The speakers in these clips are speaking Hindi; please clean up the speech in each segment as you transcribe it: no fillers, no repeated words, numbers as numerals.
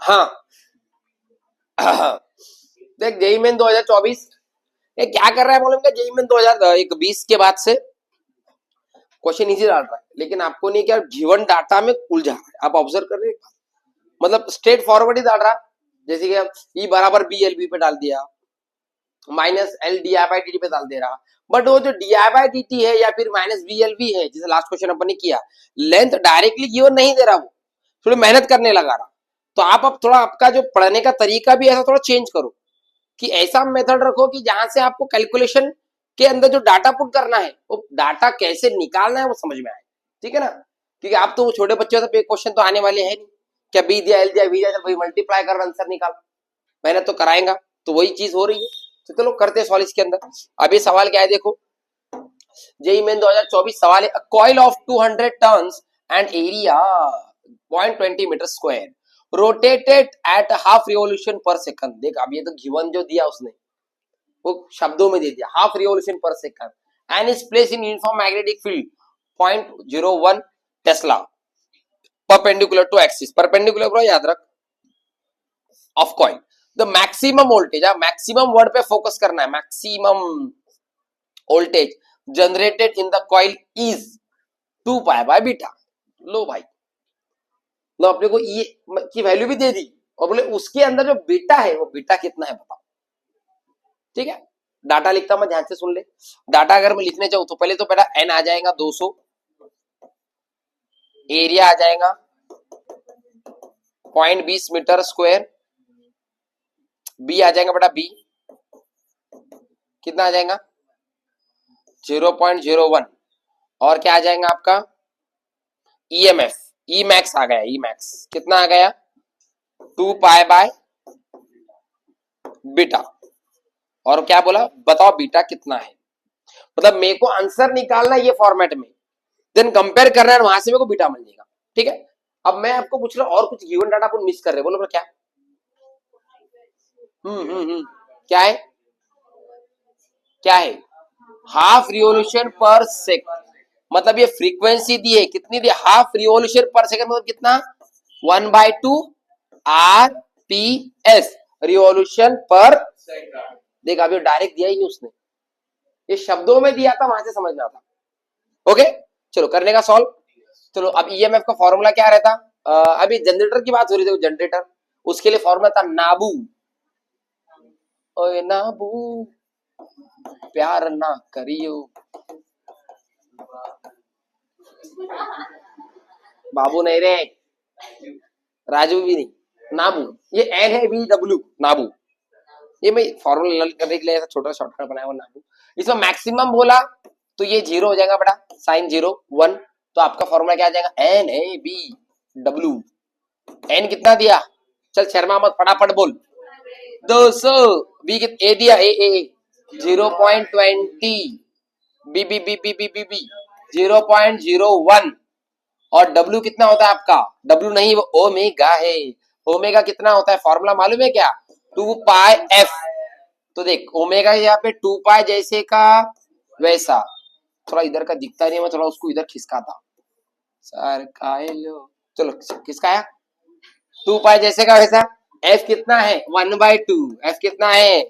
हाँ देख जेई मेन 2024 ये क्या कर रहा है मालूम क्या? जेई मेन 2020 के बाद से क्वेश्चन इजी डाल रहा है, लेकिन आपको नहीं क्या जीवन डाटा में उलझा रहा है। आप ऑब्जर्व कर रहे हैं, मतलब स्ट्रेट फॉरवर्ड ही डाल रहा, जैसे कि ई बराबर बी एल बी पे डाल दिया, minus L D I by D T पे डाल दे रहा। बट वो जो D I by D T है या फिर माइनस बी एल बी है, जैसे लास्ट क्वेश्चन अपन ने किया, लेंथ डायरेक्टली गिवन नहीं दे रहा, वो थोड़ी मेहनत करने लगा रहा। तो आप अब थोड़ा आपका जो पढ़ने का तरीका भी ऐसा थोड़ा चेंज करो कि ऐसा मेथड रखो कि जहां से आपको कैलकुलेशन के अंदर जो डाटा पुट करना है वो डाटा कैसे निकालना है वो समझ में आए। ठीक है ना? क्योंकि आप तो छोटे बच्चे हो, क्वेश्चन तो आने वाले हैं नहीं, क्या बी दिया एल दिया वी दिया, भाई मल्टीप्लाई कर आंसर निकाल, मेहनत तो कराएगा। तो वही चीज हो रही है। तो चलो करते हैं सवाल इसके अंदर। अब ये सवाल क्या है देखो, जेई मेन 2024 सवाल है, coil of 200 turns and area 0.20 metre square rotated at half revolution per second. देख अब ये तो गिवन जो दिया उसने वो शब्दों में दे दिया, half revolution per second, and is place in uniform magnetic field 0.01 tesla perpendicular to axis. Perpendicular bro याद रख, of coil. The maximum voltage, maximum word पे फोकस करना है, maximum voltage generated in the coil is 2 pi by beta. लो भाई, लो अपने को ये की वैल्यू भी दे दी और बोले उसके अंदर जो बीटा है वो बीटा कितना है बताओ। ठीक है, डाटा लिखता मैं, ध्यान से सुन ले। डाटा अगर मैं लिखने चाहूं तो पहले तो बेटा एन आ जाएगा 200, एरिया आ जाएगा 0.20 मीटर स्क्वायर, बी आ जाएगा बेटा बी कितना आ जाएगा 0.01, और क्या आ जाएगा आपका ईएमएफ, ई मैक्स आ गया, ई मैक्स कितना आ गया 2 पाई बाय बीटा। और क्या बोला बताओ बीटा कितना है, मतलब मेरे को आंसर निकालना ये फॉर्मेट में, देन कंपेयर करना है, वहां से मेरे को बीटा मिल जाएगा। ठीक है, अब मैं आपको पूछ रहा हूं और कुछ गिवन डाटा अपन मिस कर रहे, बोलो क्या? क्या है, क्या है? हाफ रिवॉल्यूशन पर सेकंड, मतलब ये फ्रीक्वेंसी दी है, कितनी दी? हाफ रिवॉल्यूशन पर सेकंड, मतलब कितना 1/2 R P S revolution per second. देख अभी डायरेक्ट दिया ही नहीं उसने, ये शब्दों में दिया था, वहां से समझना था। ओके चलो करने का सॉल्व। चलो अब ईएमएफ का फॉर्मूला क्या रहता? अभी जनरेटर की बात हो रही थी, जनरेटर उसके लिए फॉर्मूला था नाबू। ओए नाबू प्यार ना करियो, बाबू नहीं रे, राजू भी नहीं, नाबू। ये एन है बी डब्ल्यू, नाबू। ये मैं फॉर्मूला करने के लिए ऐसा छोटा शॉर्टकट बनाया हुआ नाबू। इसमें मैक्सिमम बोला तो ये 0 हो जाएगा बेटा, साइन 0 1, तो आपका फॉर्मूला क्या आ जाएगा N A B W. N कितना दिया? चल शर्मा मत, फटाफट बोल। 200। बी ए दिया, A 0.20, B B B B B B B 0.01, और डब्ल्यू कितना होता है आपका? डब्ल्यू नहीं वो ओमेगा है। ओमेगा कितना होता है फॉर्मूला मालूम है क्या? 2 पाई एफ। तो देख ओमेगा यहाँ पे 2 पाई जैसे का वैसा, थोड़ा इधर का दिखता नहीं, मैं थोड़ा उसको इधर खिसकाता सर का लो, चलो खिसकाया 2 पाई जैसे का वैसा। एफ कितना है 1/2, एफ कितना है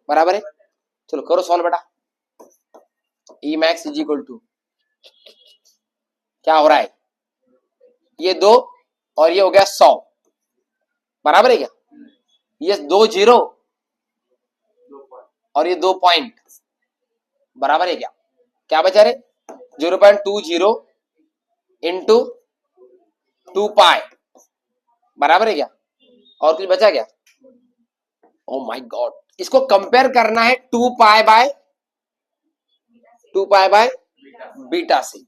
बराबर है। चलो करो सॉल्व बेटा। E max is equal to क्या हो रहा है, ये 2 और ये हो गया 100, बराबर है क्या? ये 2 0 और ये 2 पॉइंट, बराबर है क्या? क्या बचा रे 0.20 इंटू 2 पाई, बराबर है क्या? और कुछ बचा क्या? ओ माय गॉड, इसको कंपेयर करना है 2 पाई बाय बीटा से।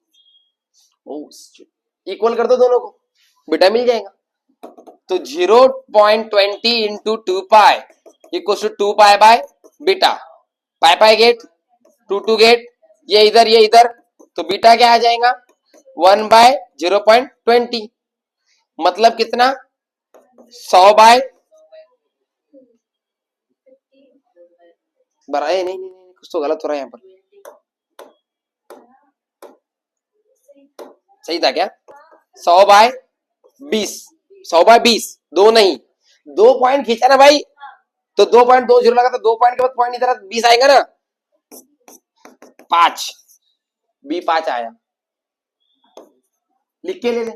इक्वल कर दो दोनों को, बीटा मिल जाएगा। तो 0.20 into 2 pi equal to 2 pi by beta, pi pi get 2 get, ये इधर, तो बीटा क्या आ जाएगा 1/0.20, मतलब कितना 100 बाय बराबर। नहीं कुछ तो गलत हो रहा है यहाँ पर, सही था क्या 100/20 100/20, दो नहीं, 2 पॉइंट खींचा ना भाई, तो 2.20 लगा, तो 2 पॉइंट के बाद पॉइंट इधर 20 आएगा ना, 5, B5 आया, लिख के ले ले।